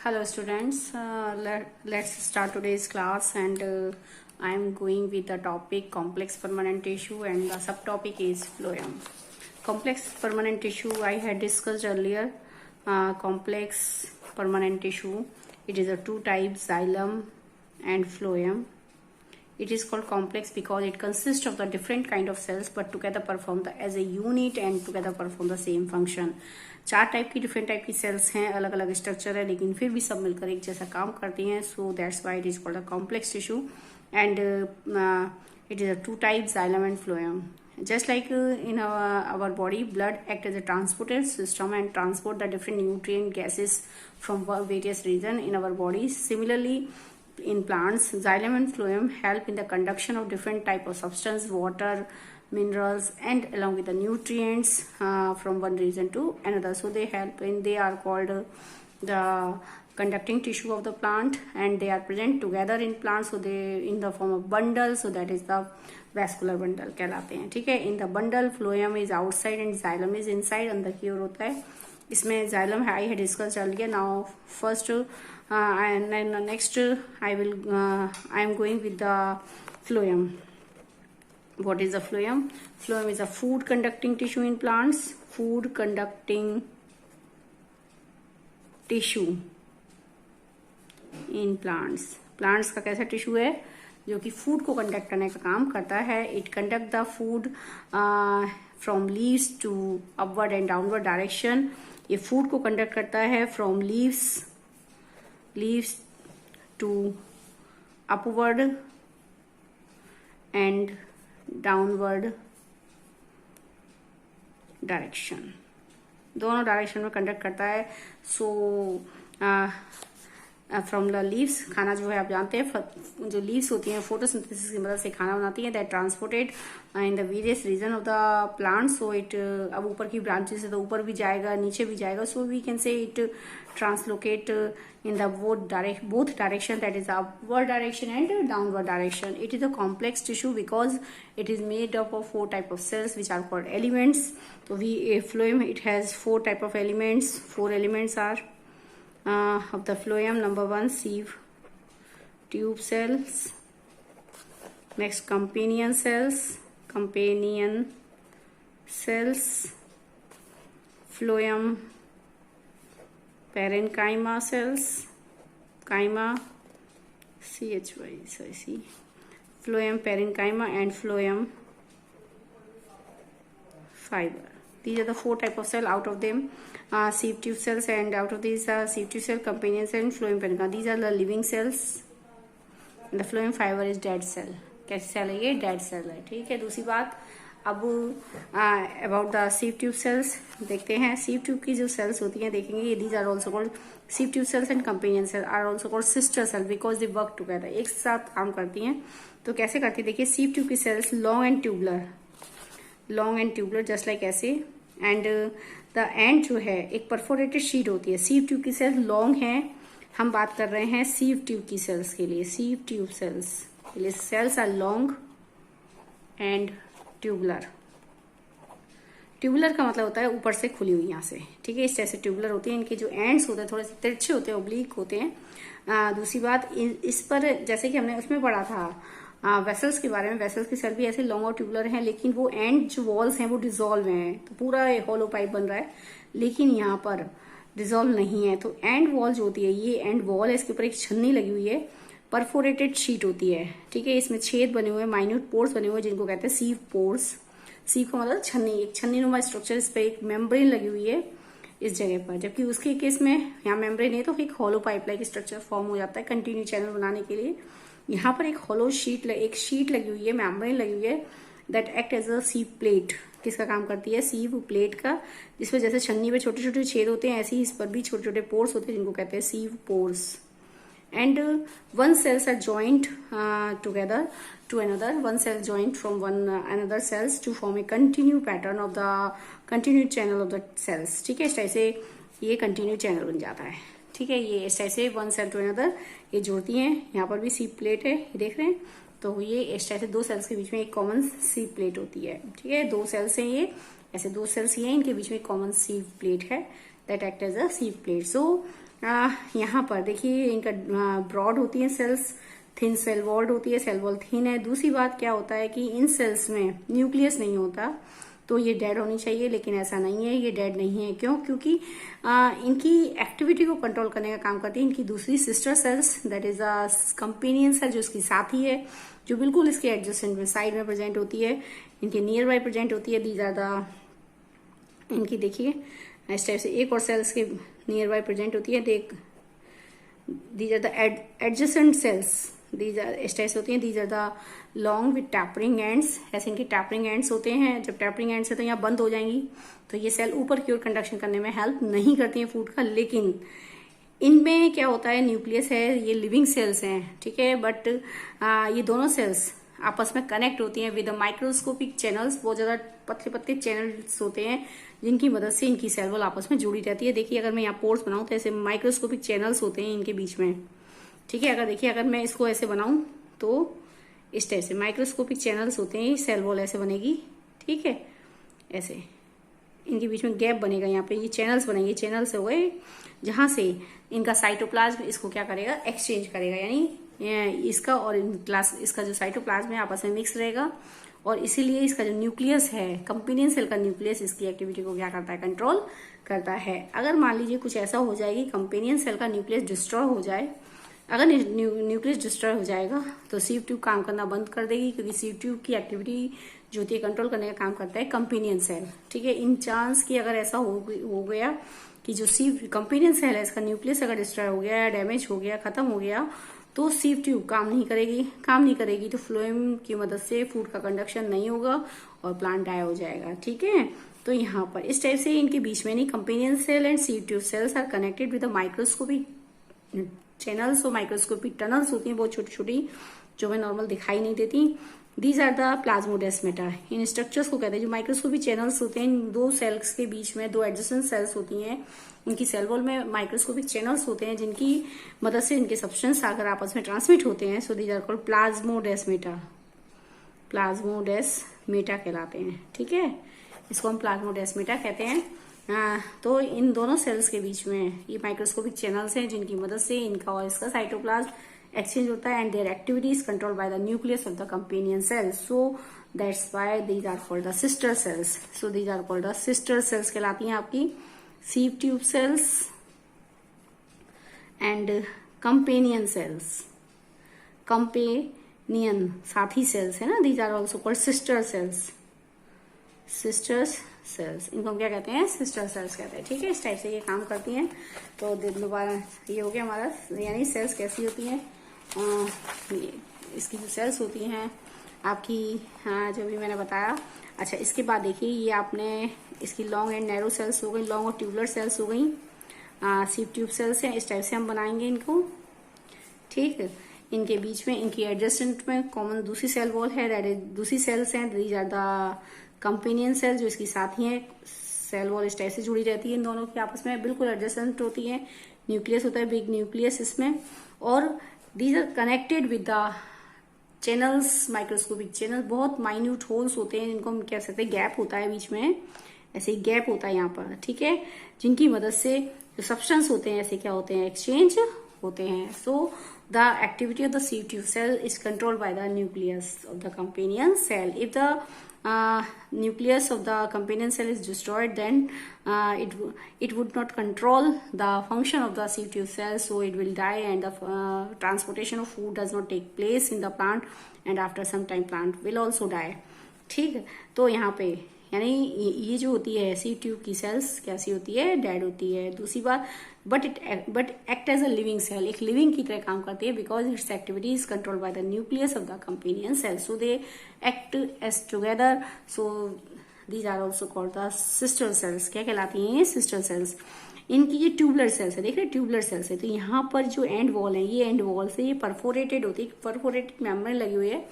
Hello students, let's start today's class and I am going with the topic complex permanent tissue and the subtopic is phloem. Complex permanent tissue I had discussed earlier. Complex permanent tissue, it is a two types, xylem and phloem. It is called complex because it consists of the different kind of cells but together perform as a unit and together perform the same function. चार type की different type की sales हैं, अलग अलग structure है, लेकिन फिर भी सब मिलकर एक जैसा काम करती हैं. So that's why it is called a complex tissue and it is a two type, xylem and phloem. Just like in our body, blood act as a transporter system and transport the different nutrient gases from various region in our bodies. Similarly, in plants, xylem and phloem help in the conduction of different type of substance, water, minerals, and along with the nutrients from one region to another. So they help in, they are called the conducting tissue of the plant and they are present together in plants. So they in the form of bundle, so that is the vascular bundle कहलाते हैं. ठीक है. In the bundle, phloem is outside and xylem is inside, अंदर की ओर होता है. इसमें xylem है, I had discussed earlier. Now first and then next I am going with the phloem. What is the phloem? Phloem is a food conducting tissue in plants. Food conducting tissue in plants. Plants का कैसा tissue है जो कि food को conduct करने का काम करता है. It conduct the food from leaves to upward and downward direction. ये फूड को कंडक्ट करता है from leaves to upward and downward direction, दोनों डायरेक्शन में कंडक्ट करता है. सो फ्रॉम द लीव्स, खाना जो है आप जानते हैं, जो लीव्स होती हैं फोटोसिंथेसिस की मदद से खाना बनाती हैं. That transported in the various region of the plant. So it अब ऊपर की ब्रांचेस है तो ऊपर भी जाएगा, नीचे भी जाएगा. So we can say it translocate in the both direction, that is upward direction and downward direction. It is a complex tissue because it is made up of four type of cells which are called elements. So phloem, it has four type of elements. Four elements are of the phloem. Number one, sieve tube cells. Next, companion cells, phloem parenchyma cells, chyma, phloem parenchyma and phloem fiber. These are the four type of cell. Out of them, sieve tube cells, and out of these sieve tube cell, companion cell and phloem parenchyma. These are the living cells. And the phloem fiber is dead cell. कैसी cell है ये? Dead cell है. ठीक है. दूसरी बात, अब about the sieve tube sales देखते हैं. सीव ट्यूब की जो सेल्स होती हैं देखेंगे, ये these are also called sieve tube cells and companion cell are also called sister cell because they work together, एक साथ काम करती हैं. तो कैसे करती है देखिए. सीव ट्यूब की cells long and tubular just like ऐसे, एंड द एंड जो है एक परफोरेटेड शीट होती है. सीव ट्यूब की सेल्स लॉन्ग है. हम बात कर रहे हैं सीव ट्यूब की सेल्स के लिए. सीव ट्यूब सेल्स के लिए cells are long and tubular. Tubular का मतलब होता है ऊपर से खुली हुई यहाँ से. ठीक है. इस तरह से ट्यूबुलर होती है. इनके जो एंड्स होते हैं थोड़े से तिरछे होते हैं, ओब्लिक होते हैं. दूसरी बात, इस पर जैसे कि हमने उसमें पढ़ा था वेसल्स के बारे में, वेसल्स की सेल भी ऐसे लॉन्ग और ट्यूबुलर हैं, लेकिन वो एंड जो वॉल्स हैं वो डिजोल्व हैं. तो पूरा होलो पाइप बन रहा है, लेकिन यहाँ पर डिजोल्व नहीं है. तो एंड वॉल जो होती है, ये एंड वॉल है, इसके ऊपर एक छन्नी लगी हुई है, परफोरेटेड शीट होती है. ठीक है. इसमें छेद बने हुए, माइन्यूट पोर्स बने हुए, जिनको कहते हैं सीव पोर्स. सीव का मतलब छन्नी, एक छन्नी नुमा स्ट्रक्चर. इस पे एक मेम्ब्रेन लगी हुई है इस जगह पर, जबकि उसके केस में यहाँ मेम्ब्रेन है तो एक hollow pipe like structure form हो जाता है कंटिन्यू चैनल बनाने के लिए. यहाँ पर एक हॉलो शीट, एक शीट लगी हुई है, मेम्ब्रेन लगी हुई है, that act as a sieve plate. किसका काम करती है? सीव प्लेट का. जिसमें जैसे छन्नी पे छोटे छोटे छेद होते हैं, ऐसे ही इस पर भी छोटे छोटे पोर्स होते हैं, जिनको कहते हैं सीव pores. And one cells are joined together to another. One cell joined from another cells to form a continued pattern of the continued channel of the cells. ठीक है. इस तरह से ये कंटिन्यू चैनल बन जाता है. ठीक है. ये इस तरह से वन सेल टू अनदर ये जोड़ती हैं. यहाँ पर भी सीव प्लेट है, ये देख रहे हैं. तो ये इस तरह से दो सेल्स के बीच में एक कॉमन सीव प्लेट होती है. ठीक है. दो सेल्स हैं ये, ऐसे दो सेल्स ही हैं, इनके बीच में कॉमन सीव प्लेट है that act as a sieve plate. So यहाँ पर देखिए इनका ब्रॉड होती है सेल्स, थिन सेल वॉल्ड होती है, सेल वॉल थिन है। दूसरी बात क्या होता है कि इन सेल्स में न्यूक्लियस नहीं होता, तो ये डेड होनी चाहिए, लेकिन ऐसा नहीं है, ये डेड नहीं है। क्यों? क्योंकि इनकी एक्टिविटी को कंट्रोल करने का काम करती है इनकी दूसरी sister cells, that is a companion cell, जो इसकी साथी है, जो बिल्कुल इसके एडजेसेंट में साइड में प्रेजेंट होती है, इनके नियर बाय प्रेजेंट होती है। दीज आर द इनकी देखिए इस टाइप से एक और सेल्स के नियर बाय प्रेजेंट होती है। These are the adjacent cells, these are इस टाइप से होती हैं। These are the long with tapering ends, ऐसे इनके टैपरिंग एंड्स होते हैं। जब टैपरिंग एंड्स है तो यहाँ बंद हो जाएंगी, तो ये सेल ऊपर की ओर कंडक्शन करने में हेल्प नहीं करती है फूड का। लेकिन इनमें क्या होता है, न्यूक्लियस है, ये लिविंग सेल्स हैं, ठीक है, बट ये दोनों सेल्स आपस में कनेक्ट होती हैं विद माइक्रोस्कोपिक चैनल्स। बहुत ज्यादा पतले पतले चैनल्स होते हैं जिनकी मदद से इनकी सेल वॉल आपस में जुड़ी रहती है। देखिए अगर मैं यहाँ पोर्स बनाऊं तो ऐसे माइक्रोस्कोपिक चैनल्स होते हैं इनके बीच में, ठीक है। अगर देखिए अगर मैं इसको ऐसे बनाऊं तो इस टाइप से माइक्रोस्कोपिक चैनल्स होते हैं, सेल वॉल ऐसे बनेगी, ठीक है, ऐसे इनके बीच में गैप बनेगा, यहाँ पे ये चैनल्स बनेंगे। चैनल्स हो गए जहां से इनका साइटोप्लाज्म इसको क्या करेगा, एक्सचेंज करेगा, यानी इसका और इसका जो साइटोप्लाज्म है आपस में मिक्स रहेगा, और इसीलिए इसका जो न्यूक्लियस है, कंपेनियन सेल का न्यूक्लियस, इसकी एक्टिविटी को क्या करता है, कंट्रोल करता है। अगर मान लीजिए कुछ ऐसा हो जाएगी, कंपेनियन सेल का न्यूक्लियस डिस्ट्रॉय हो जाए, अगर न्यूक्लियस डिस्ट्रॉय हो जाएगा तो सीव ट्यूब काम करना बंद कर देगी, क्योंकि सीव ट्यूब की एक्टिविटी जो होती है कंट्रोल करने का काम करता है कंपेनियन सेल, ठीक है। इन चांस की अगर ऐसा हो गया कि जो सीव कंपेनियन सेल है इसका न्यूक्लियस अगर डिस्ट्रॉय हो गया, डैमेज हो गया, खत्म हो गया, तो सीव ट्यूब काम नहीं करेगी तो फ्लोएम की मदद से फूड का कंडक्शन नहीं होगा और प्लांट डाई हो जाएगा, ठीक है। तो यहाँ पर इस टाइप से इनके बीच में नहीं, companion cell and sieve tube cells are connected with the microscopic channels और माइक्रोस्कोपिक टनल्स होती हैं, बहुत छोटी छोटी, जो हमें नॉर्मल दिखाई नहीं देती। These are the plasmodesmata. इन स्ट्रक्चर्स को कहते हैं जो माइक्रोस्कोपिक चैनल्स होते हैं, दो सेल्स के बीच में, दो एडजेसेंट सेल्स होती हैं, उनकी सेल वॉल में माइक्रोस्कोपिक चैनल्स होते हैं जिनकी मदद से इनके सब्सटेंस आकर आपस में ट्रांसमिट होते हैं। So these are called plasmodesmata. Plasmodesmata कहलाते हैं, ठीक है, इसको हम प्लाज्मोडेस्मेटा कहते हैं। तो इन दोनों सेल्स के बीच में ये माइक्रोस्कोपिक चैनल्स हैं जिनकी मदद से इनका और इसका साइटोप्लाज्म एक्सचेंज होता है, and their activity is controlled by the nucleus of the companion cells. So that's why these are called the sister cells. So these are called the sister cells कहलाती हैं आपकी sieve tube cells and companion cells. Companion साथी cells है ना, these are also called sister cells. Sisters cells, इनको हम क्या कहते हैं, सिस्टर सेल्स कहते हैं, ठीक है। इस टाइप से ये काम करती हैं। तो दोबारा ये हो गया हमारा, यानी सेल्स कैसी होती हैं, इसकी जो सेल्स होती हैं आपकी, हाँ, जो भी मैंने बताया। अच्छा, इसके बाद देखिए ये आपने इसकी लॉन्ग एंड नैरो सेल्स हो गई, लॉन्ग और ट्यूबुलर सेल्स हो गई, सीव ट्यूब सेल्स हैं। इस टाइप से हम बनाएंगे इनको, ठीक है। इनके बीच में, इनकी एडजेसेंट में कॉमन दूसरी सेल वॉल है, दूसरी सेल्स हैं, these are the companion cell, जो इसकी साथी हैं। सेल वॉल इस टाइप से जुड़ी रहती है, इन दोनों की आपस में बिल्कुल एडजेसेंट होती है। न्यूक्लियस होता है, बिग न्यूक्लियस इसमें, और these are connected with the channels, microscopic channel, बहुत माइन्यूट होल्स होते हैं, जिनको हम कह सकते हैं गैप होता है बीच में, ऐसे गैप होता है यहाँ पर, ठीक है, जिनकी मदद से जो सब्सटेंस होते हैं ऐसे क्या होते हैं, एक्सचेंज होते हैं। So the activity of the sieve tube cell is controlled by the nucleus of the companion cell. If the nucleus of the companion cell is destroyed, then it would not control the function of the sieve tube cell, so it will die, and the transportation of food does not take place in the plant, and after some time plant will also die, ठीक है। तो यहाँ पे यानी ये जो होती है सीव ट्यूब की सेल्स कैसी होती है, डेड होती है। दूसरी बात, but act as a living cell, एक लिविंग की तरह काम करती है, because its activity is controlled by the nucleus of the companion cell, so they act as together. So these are also called the sister cells. क्या कहलाती हैं ये, सिस्टर सेल्स। इनकी ये ट्यूबुलर सेल्स है, देख रहे ट्यूबुलर सेल्स है, तो यहाँ पर जो एंड वॉल है, ये एंड वॉल से ये परफोरेटेड होती है, परफोरेटेड मेम्ब्रेन लगी हुई है।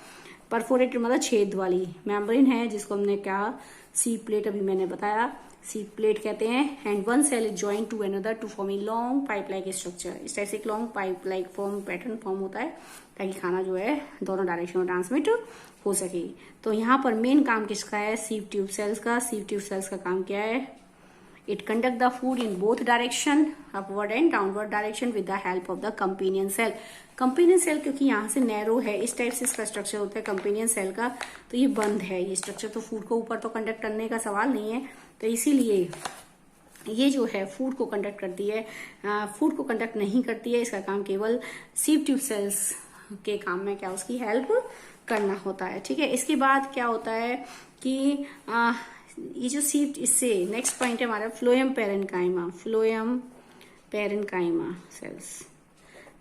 परफोरेटेड मतलब छेद वाली मेम्ब्रेन है, जिसको हमने कहा सी प्लेट, अभी मैंने बताया सी प्लेट कहते हैं। And one cell is join to another to form a long pipe like structure. इस टाइप से एक long pipe like form pattern form होता है, ताकि खाना जो है दोनों डायरेक्शन में ट्रांसमिट हो सके। तो यहाँ पर मेन काम किसका है, सीव ट्यूब सेल्स का। सीव ट्यूब सेल्स का काम क्या है, It conduct the food in both direction, upward and downward direction with the help of the companion cell. Companion cell क्योंकि यहाँ से नैरो है, इस टाइप से इसका स्ट्रक्चर होता है कंपेनियन सेल का, तो ये बंद है ये स्ट्रक्चर, तो फूड को ऊपर तो कंडक्ट करने का सवाल नहीं है, तो इसीलिए ये जो है फूड को कंडक्ट करती है, फूड को कंडक्ट नहीं करती है। इसका काम केवल सीव ट्यूब सेल्स के काम में क्या उसकी हेल्प करना होता है। ठीक है, इसके बाद क्या होता है कि ये जो सीव, इससे नेक्स्ट पॉइंट है हमारा phloem parenchyma. Phloem parenchyma sales,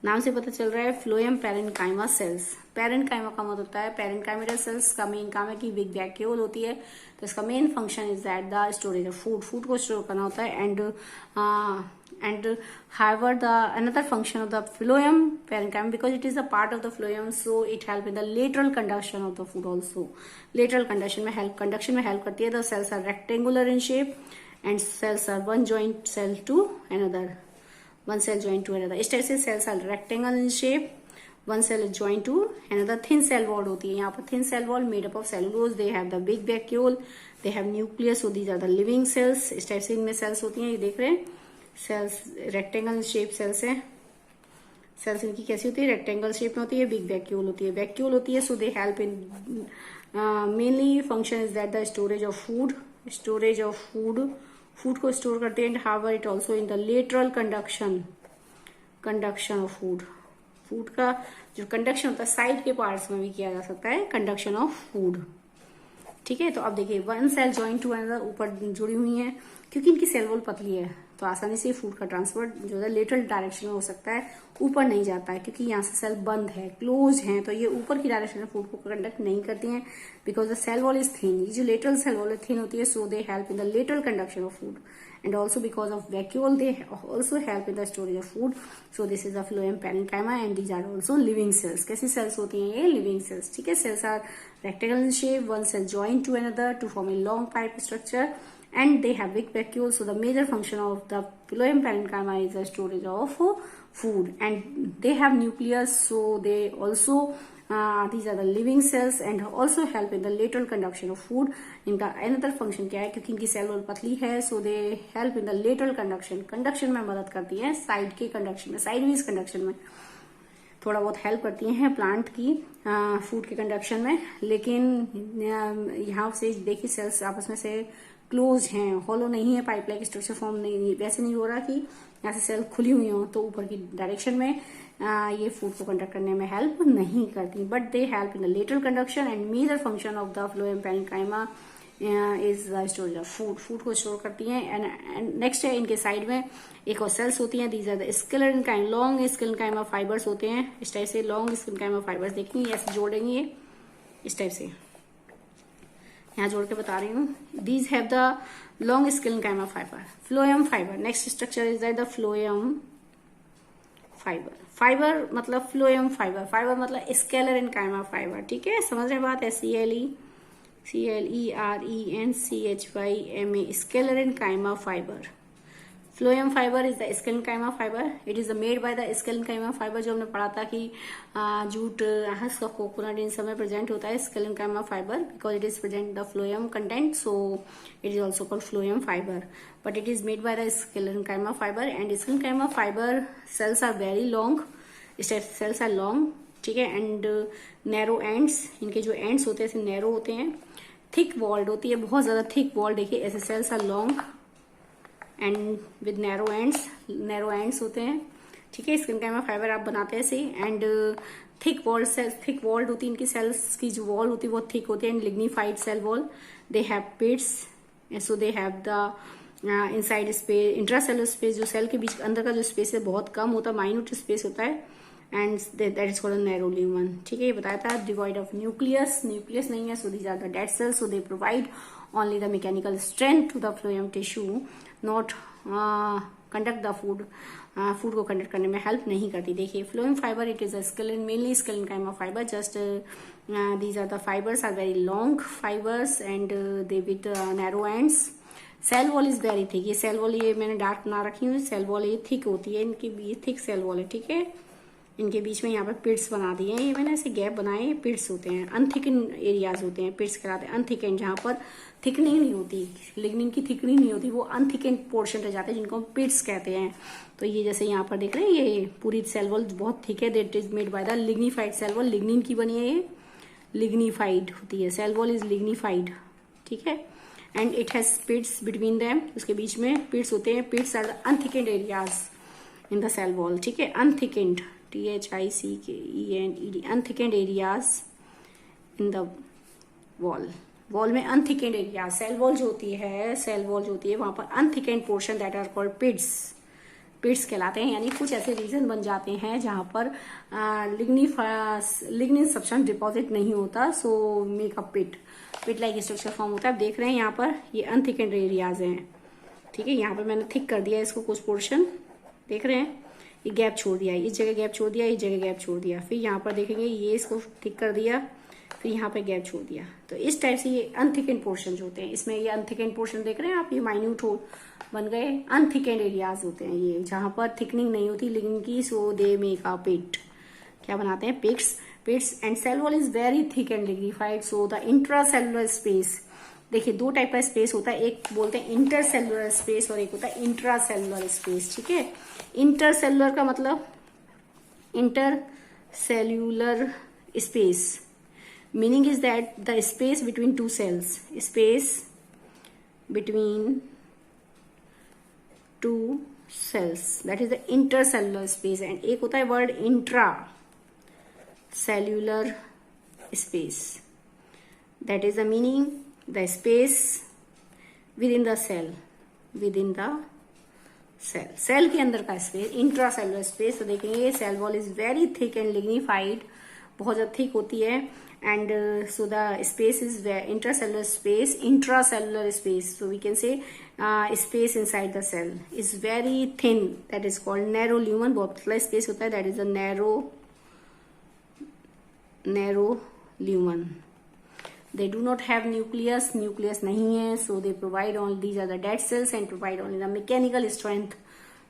नाम से पता चल रहा है फ्लोएम पैरेन्काइमा सेल्स। पैरेन्काइमा का मतलब होता है पैरेन्काइमल सेल्स का मेन काम है कि बिग वैक्यूल होती है, तो इसका main function is that the storage of food, food को स्टोर करना होता है। And however the another function of the phloem parenchyma, because it is a part of the phloem, so it help in the lateral conduction of the food also. lateral conduction में help करती है। the cells are rectangular in shape and cells are one joint cell to another, one cell joined to another। इस type से cells are rectangle in shape, one cell is joined to another। thin cell wall होती है यहाँ पर, thin cell wall made up of cellulose, they have the big vacuole, they have nucleus, so these are the living cells। इस type से इनमें cells होती हैं, ये देख रहे हैं सेल्स रेक्टेंगल शेप सेल्स है। सेल्स इनकी कैसी होती है, रेक्टेंगल शेप में होती है, बिग वैक्यूल होती है, वैक्यूल होती है। So they help in mainly function is that the storage of food, storage of food, food को स्टोर करते हैं। And however it also in the lateral conduction, conduction of food, food का जो conduction होता है side के parts में भी किया जा सकता है कंडक्शन ऑफ फूड। ठीक है, तो अब देखिए one cell joint to another, ऊपर जुड़ी हुई है क्योंकि इनकी सेल वॉल पतली है, तो आसानी से फूड का ट्रांसफर जो है लेटरल डायरेक्शन में हो सकता है, ऊपर नहीं जाता है क्योंकि यहाँ से सेल बंद है, क्लोज है, तो ये ऊपर की डायरेक्शन में फूड को कंडक्ट नहीं करती हैं because the cell wall is thin. ये जो लेटरल सेल वॉल है थिन होती है, so they help in the lateral conduction of food and also because of vacuole they also help in the storage of food. So this is the phloem parenchyma and these are also living cells. कैसी cells होती हैं ये, living cells. ठीक है, cells are rectangle in shape, one cell join to another to form a long pipe structure and they have big vacuoles, so the major function of the phloem parenchyma is the storage of food, and they have nucleus, so they also these are the living cells and also help in the lateral conduction of food। इनका another function क्या है, क्योंकि इनकी cell wall पतली है, so they help in the lateral conduction, conduction में मदद करती है, साइड के कंडक्शन में, साइडवेज कंडक्शन में थोड़ा बहुत हेल्प करती हैं प्लांट की फूड के कंडक्शन में। लेकिन यहाँ से देखिए सेल्स आपस में से क्लोज हैं, हॉलो नहीं है, पाइप लाइक स्ट्रक्चर फॉर्म नहीं, वैसे नहीं हो रहा कि यहाँ से सेल खुली हुई हो तो ऊपर की डायरेक्शन में ये फूड को कंडक्ट करने में हेल्प नहीं करती, but they help in the lateral conduction and major function of the phloem parenchyma is the storage of food, food को स्टोर करती हैं। एंड नेक्स्ट है इनके साइड में एक और सेल्स होती हैं, these are the sclerenchyma, long sclerenchyma fibres होते हैं। इस टाइप से लॉन्ग स्केलेरेन्काइमा फाइबर्स देखेंगे, ऐसे जोड़ेंगे इस टाइप से, यहाँ जोड़ के बता रही हूँ। These have the long sclerenchyma fibre, phloem fibre. Next structure is that the phloem fibre, fibre मतलब फ्लोएम फाइबर, फाइबर मतलब स्केलेरेन्काइमा फाइबर। ठीक है, समझ रहे बात है, CLERENCHYMA, scalerenchyma fiber। Phloem fibre is the sclerenchyma fibre, it is made by the sclerenchyma fibre. जो हमने पढ़ा था कि जूट, हस्क, कोकोनट इन सब में प्रेजेंट होता है sclerenchyma fibre because it is present the phloem content, so it is also called phloem fibre, but it is made by the sclerenchyma fibre. And sclerenchyma fibre cells are very long, cells are long. ठीक है, and narrow ends, इनके जो ends होते हैं narrow होते हैं, thick walled होती है, बहुत ज्यादा थिक वॉल्ड। देखिए ऐसे cells are long and with narrow ends होते हैं। ठीक है, स्केलेरेन्काइमा फाइबर आप बनाते हैं ऐसे, and thick walled cells, thick walled होती है इनकी सेल्स की जो वॉल होती है वो थिक होती है, and lignified cell wall. They have pits, so they have the inside space, intracellular space, जो सेल के बीच अंदर का जो स्पेस है बहुत कम होता है, माइन्यूट स्पेस होता है, and that is called narrow lumen. ठीक है, ये बताया था डिवाइड ऑफ न्यूक्लियस, न्यूक्लियस नहीं है, so these are the dead cells, so they provide only the mechanical strength to the phloem tissue, not conduct the food, food को conduct करने में हेल्प नहीं करती। देखिए phloem fibre it is a scleren, mainly sclerenchyma fibre, just these are the fibres are very long fibres and they with narrow ends. Cell wall is very thick, ये cell wall ये मैंने dark बना रखी हूँ, cell wall ये thick होती है, इनकी भी थिक सेल वॉल है। ठीक है, इनके बीच में यहाँ पर पिट्स बना दिए हैं, ये मैंने ऐसे गैप बनाए हैं, पिट्स होते हैं, अनथिकन एरियाज होते हैं, पिट्स कहलाते हैं अनथिकन, जहाँ पर थिकनिंग नहीं होती, लिग्निन की थिकनिंग नहीं होती, वो अनथिकन पोर्शन रह जाते हैं जिनको हम पिट्स कहते हैं। तो ये जैसे यहाँ पर देख रहे हैं, ये पूरी सेल वॉल बहुत थिक है, that is made by the lignified cell wall, lignin की बनी है, ये लिग्निफाइड होती है, सेल वॉल इज लिग्निफाइड, ठीक है। And it has pits between them, उसके बीच में पिट्स होते हैं, pits are the unthickened areas in the cell wall, ठीक है, unthickened, THICKENED, unthickened areas in the wall, wall में अनथिकेंड एरिया, सेल वॉल जो होती है, सेल वॉल जो होती है वहां पर अनथिकेंड पोर्शन दैट आर कॉल्ड पिट्स, पिट्स कहलाते हैं, यानी कुछ ऐसे रीजन बन जाते हैं जहां पर लिग्निन सब्सटेंस डिपॉजिट नहीं होता, so make a pit like structure form होता है। आप देख रहे हैं यहाँ पर ये अनथिकेंड एरियाज हैं, ठीक है, यहाँ पर मैंने थिक कर दिया इसको, कुछ पोर्शन देख रहे हैं, ये गैप छोड़ दिया, इस जगह गैप छोड़ दिया, इस जगह गैप छोड़ दिया, फिर यहाँ पर देखेंगे ये इसको थिक कर दिया, फिर यहाँ पे गैप छोड़ दिया। तो इस टाइप से ये अनथिकेंड पोर्शन जो होते हैं, इसमें ये अनथिकेंड पोर्शन देख रहे हैं आप, ये माइन्यूट होल बन गए, अनथिकेंड एरियाज होते हैं ये, जहां पर थिकनिंग नहीं होती लिग्निन की, सो दे मेक अ पिट, क्या बनाते हैं, pits and cell wall is very thick and lignified, so the intracellular space, देखिए दो टाइप का स्पेस होता है, एक बोलते हैं इंटरसेलुलर स्पेस और एक होता है इंट्रासेलुलर स्पेस, ठीक है। इंटरसेलुलर का मतलब intercellular space, meaning is that the space between two cells, space between two cells, that is the intercellular space, and एक होता है word intracellular space, that is the meaning, the space within the cell, within the cell के अंदर का space, intracellular space. तो देखेंगे cell wall is very thick and lignified, बहुत ज्यादा थिक होती है, and so the space is intracellular space, so we can say space inside the cell is very thin, that is called narrow lumen, बहुत पतला space होता है, that is a narrow lumen। they do not have nucleus नहीं है, so they provide only, these are the dead cells and provide only the mechanical strength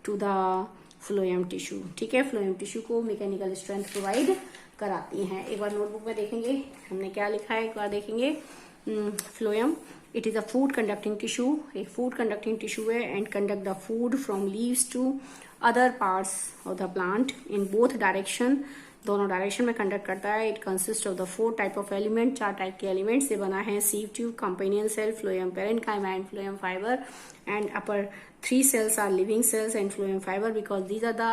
to the phloem tissue, ठीक है, phloem tissue को mechanical strength provide कराती हैं। एक बार notebook में देखेंगे हमने क्या लिखा है, एक बार देखेंगे, phloem it is a food conducting tissue, एक फूड कंडक्टिंग टिश्यू है, and conduct the food from leaves to other parts of the plant in both direction, दोनों डायरेक्शन में कंडक्ट करता है। It consist of the 4 type of element, 4 type के element से बना है, sieve tube, companion cell, phloem parenchyma and phloem fiber, and upper 3 cells are living cells and phloem fiber, because these are the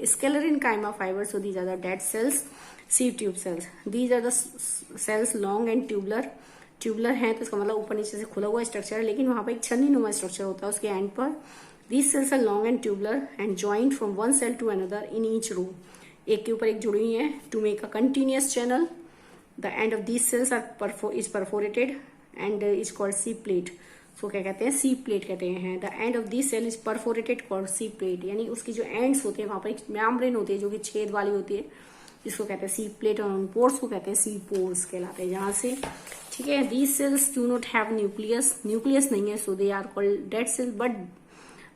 sclerenchyma fibers, so these are the dead cells, sieve tube cells, these are the cells long and tubular हैं, तो इसका मतलब ऊपर नीचे से खुला हुआ structure है, लेकिन वहां पर एक छन्नी नुमा स्ट्रक्चर होता है उसके एंड पर। these cells are long and tubular and joined from one cell to another in each row, एक के ऊपर एक जुड़ी हुई है, to make a continuous channel, the end of these cells are is perforated and is called sieve plate, so क्या कहते हैं, सीव प्लेट कहते हैं। The end of this cell is perforated called sieve plate, यानी उसकी जो एंड्स होते हैं वहां पर एक मेम्ब्रेन होती है जो कि छेद वाली होती है, जिसको कहते हैं सीव प्लेट, और उन पोर्स को कहते हैं सीव पोर्स कहलाते हैं, जहां से, ठीक है। These cells do not have nucleus नहीं है, so they are called dead cell,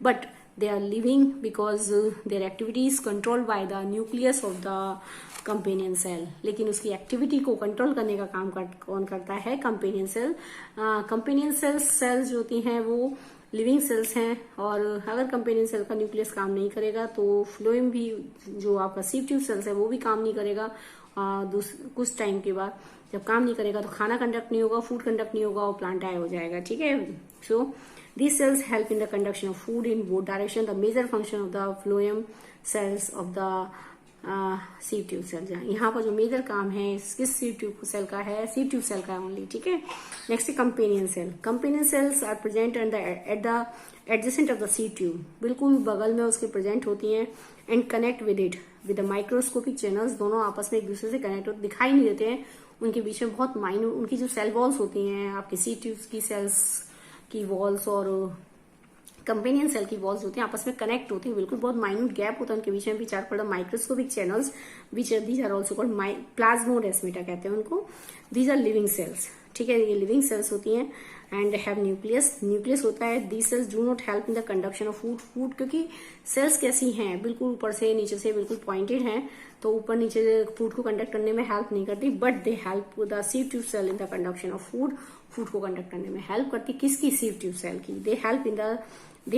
but they are living because their activity is controlled by the nucleus of the companion cell, लेकिन उसकी एक्टिविटी को कंट्रोल करने का काम कौन करता है, कंपेनियन सेल। कंपेनियन सेल्स जो होती हैं वो लिविंग सेल्स हैं, और अगर कंपेनियन सेल का न्यूक्लियस काम नहीं करेगा तो फ्लोएम भी, जो आपका सीव ट्यूब सेल्स है, वो भी काम नहीं करेगा। कुछ टाइम के बाद जब काम नहीं करेगा तो खाना कंडक्ट नहीं होगा, फूड कंडक्ट नहीं होगा, और प्लांट डाई हो जाएगा, ठीक है। सो these cells help in the conduction of food in both direction, the major function of the phloem cells of the sieve tube cell, यहाँ पर जो मेजर काम है किस सीव ट्यूब सेल का है, सीव ट्यूब सेल का ओनली, ठीक है। Next companion cell, companion cells are present at the adjacent of the sieve tube, बिल्कुल बगल में उसके प्रेजेंट होती हैं, and connect with it with the microscopic channels, दोनों आपस में एक दूसरे से कनेक्ट होते दिखाई नहीं देते हैं, उनके बीच में बहुत माइन्यूट, उनकी जो सेल वॉल्स होती हैं आपकी सीव ट्यूब की सेल्स की वॉल्स और कंपेनियन सेल की वॉल्स होती हैं, आपस में कनेक्ट होती हैं, बिल्कुल बहुत माइन्यूट गैप होता है उनके बीच में, which are called microscopic channels, which these are also called plasmodesmata कहते हैं उनको। दीज आर लिविंग सेल्स, ठीक है, ये लिविंग सेल्स होती हैं एंड हैव न्यूक्लियस। न्यूक्लियस होता है। The cells do not help in the conduction of food क्योंकि सेल्स कैसी हैं, बिल्कुल ऊपर से नीचे से बिल्कुल पॉइंटेड हैं, तो ऊपर नीचे फूड को कंडक्ट करने में हेल्प नहीं करती, but they help the sieve tube cell in the conduction of food को कंडक्ट करने में हेल्प करती। किसकी? सीव ट्यूब सेल की। They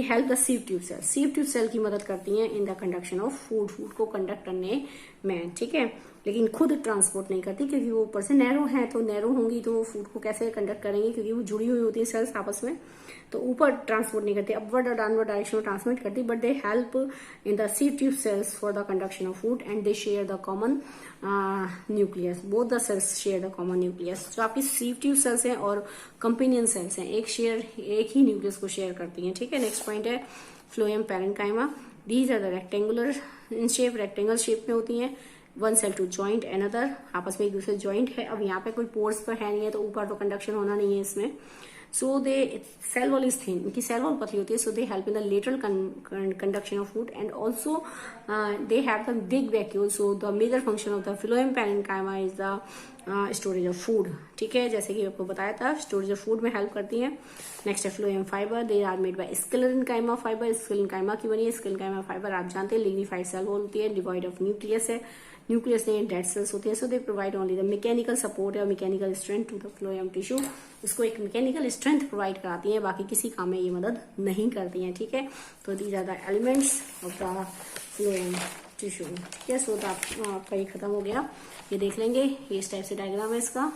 help the sieve tube cell. Sieve tube cell की मदद करती हैं in the conduction of food को कंडक्ट करने में, ठीक है, लेकिन खुद ट्रांसपोर्ट नहीं करती क्योंकि वो ऊपर से नैरो है, तो नैरो होंगी तो वो फूड को कैसे कंडक्ट करेंगे, क्योंकि वो जुड़ी हुई होती है सेल्स आपस में, तो ऊपर ट्रांसपोर्ट नहीं करती, अपवर्ड और डाउनवर्ड डायरेक्शन में ट्रांसमिट करती, but they help in the sieve tube cells for the conduction of food and they share the common nucleus. Both the cells share the common nucleus. जो आपकी sieve tube sales हैं और companion cells हैं एक ही nucleus को share करती हैं, ठीक है। नेक्स्ट पॉइंट है phloem parenchyma. These are the rectangular in shape, rectangle shape में होती हैं। One cell to joint another, आपस में एक दूसरे ज्वाइंट है। अब यहाँ पे कोई पोर्स तो है नहीं है, तो ऊपर तो कंडक्शन होना नहीं है इसमें। So they cell wall is thin, इनकी सेल वॉल पतली होती है, so they help in the lateral conduction of food and also they have the big vacuole. So the major function of the phloem parenchyma is the storage of food, ठीक है, जैसे कि आपको बताया था स्टोरेज ऑफ फूड में help करती है। नेक्स्ट है phloem fibre. They are made by sclerenchyma fibre. Sclerenchyma की बनी है। स्क्लेरेन्काइमा फाइबर आप जानते हैं लिग्निफाइड सेल वॉल होती है, डिवाइड ऑफ न्यूक्लियस है, न्यूक्लियस नहीं डेड सेल्स होती है। So they provide only the mechanical support और mechanical strength to the phloem tissue. इसको एक मैकेनिकल स्ट्रेंथ प्रोवाइड कराती है, बाकी किसी काम में ये मदद नहीं करती हैं, ठीक है। तो these are the elements of the phloem tissue, ठीक है। सो आपका ये खत्म हो गया, ये देख लेंगे, ये इस टाइप से डायग्राम है इसका।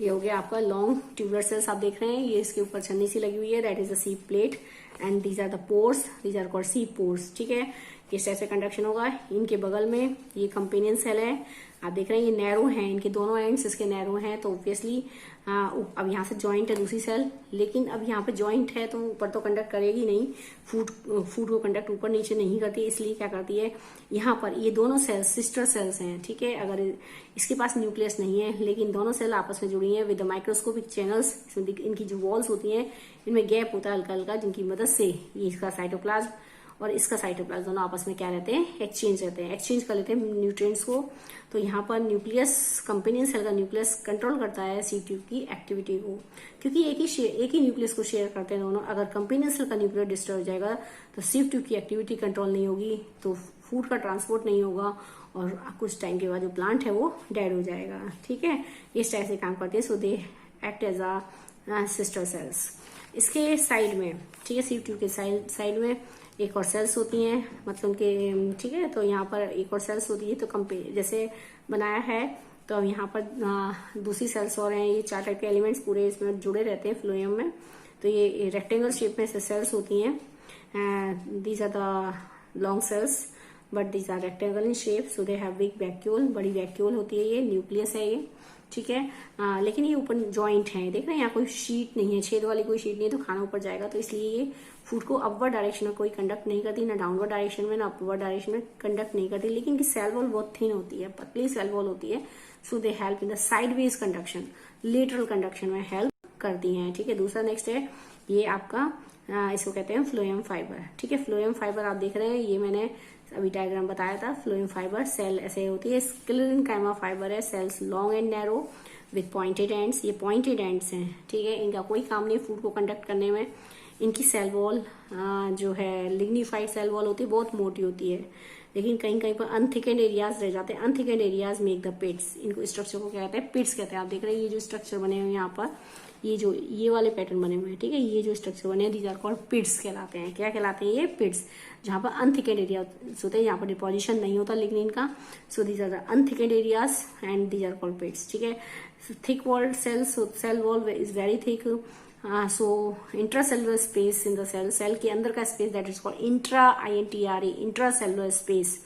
ये हो गया आपका लॉन्ग ट्यूबुलर सेल्स आप देख रहे हैं, ये इसके ऊपर छन्नी सी लगी हुई है, that is the sieve plate and these are the pores, these are called sieve pores, ठीक है। किस टाइप से कंडक्शन होगा, इनके बगल में ये कंपेनियन सेल है, आप देख रहे हैं ये नैरो हैं, इनके दोनों एंड्स इसके नैरो हैं, तो ऑब्वियसली अब यहाँ से जॉइंट है दूसरी सेल, लेकिन अब यहाँ पे जॉइंट है तो ऊपर तो कंडक्ट करेगी नहीं, फूड को कंडक्ट ऊपर नीचे नहीं करती, इसलिए क्या करती है यहाँ पर ये दोनों सेल्स सिस्टर सेल्स हैं, ठीक है। अगर इसके पास न्यूक्लियस नहीं है लेकिन दोनों सेल आपस में जुड़ी हैं विद माइक्रोस्कोपिक चैनल्स, इनकी जो वॉल्स होती हैं इनमें गैप होता है हल्का हल्का, जिनकी मदद से ये इसका साइटोप्लाज्म और इसका साइटोप्लाज्म दोनों आपस में क्या रहते हैं, एक्सचेंज रहते हैं, एक्सचेंज कर लेते हैं न्यूट्रिएंट्स को। तो यहाँ पर न्यूक्लियस कंपेनियन सेल का न्यूक्लियस कंट्रोल करता है सीव ट्यूब की एक्टिविटी को, क्योंकि एक ही न्यूक्लियस को शेयर करते हैं दोनों। अगर कंपेनियन सेल का न्यूक्लियस डिस्टर्ब हो जाएगा तो सीव ट्यूब की एक्टिविटी कंट्रोल नहीं होगी, तो फूड का ट्रांसपोर्ट नहीं होगा और कुछ टाइम के बाद जो प्लांट है वो डेड हो जाएगा, ठीक है। इस टाइप से काम करते हैं। So they act as a sister cells. इसके साइड में, ठीक है, सीव ट्यूब के साइड में एक और सेल्स होती हैं, मतलब कि ठीक है, तो यहाँ पर एक और सेल्स होती है, तो जैसे बनाया है तो अब यहाँ पर दूसरी सेल्स और हैं, ये 4 टाइप के एलिमेंट्स पूरे इसमें जुड़े रहते हैं फ्लोएम में। तो ये रेक्टेंगल शेप में से सेल्स होती हैं, these are the long cells but these are rectangle in shape, so they have big vacuole, बड़ी वैक्यूल होती है, ये न्यूक्लियस है ये, ठीक है। लेकिन ये ऊपर जॉइंट है, देख रहे हैं यहाँ कोई शीट नहीं है, छेद वाली कोई शीट नहीं है, तो खाना ऊपर जाएगा, तो इसलिए ये फूड को अपवर्ड डायरेक्शन में कोई कंडक्ट नहीं करती, ना डाउनवर्ड डायरेक्शन में ना अपवर्ड डायरेक्शन में कंडक्ट नहीं करती, लेकिन की सेल वॉल बहुत थिन होती है, पतली सेल वॉल होती है, so they help in the sideways conduction, lateral conduction में हेल्प करती हैं, ठीक है। दूसरा नेक्स्ट है ये आपका इसको कहते हैं फ्लोएम फाइबर, ठीक है। फ्लोएम फाइबर आप देख रहे हैं, ये मैंने अभी डायग्राम बताया था। फ्लोएम फाइबर सेल ऐसे होती है, स्क्लेरेन्काइमा फाइबर है, cells long and narrow with pointed ends, ये पॉइंटेड एंड्स हैं, ठीक है। इनका कोई काम नहीं फूड को कंडक्ट करने में। इनकी सेल वॉल जो है लिग्निफाइड सेल वॉल होती है, बहुत मोटी होती है, लेकिन कहीं कहीं पर अनथिकेंड एरियाज रह जाते हैं। अनथिकेंड एरियाज मेक द पिट्स, इनको स्ट्रक्चर को क्या कहते हैं, पिट्स कहते हैं। आप देख रहे हैं ये जो स्ट्रक्चर बने हुए हैं यहाँ पर, ये वाले पैटर्न बने हुए हैं, ठीक है, ये जो स्ट्रक्चर बने हैं दीज आर कॉल्ड पिट्स कहलाते हैं। क्या कहलाते हैं ये, पिट्स, जहाँ पर अनथिकेंड एरिया होते हैं, यहाँ पर डिपोजिशन नहीं होता लिग्निन का, so these are the unthickened areas and these are called pits, ठीक है। Thick walled cells, cell wall is very thick, so intracellular space in the cell के अंदर का space that is called intracellular space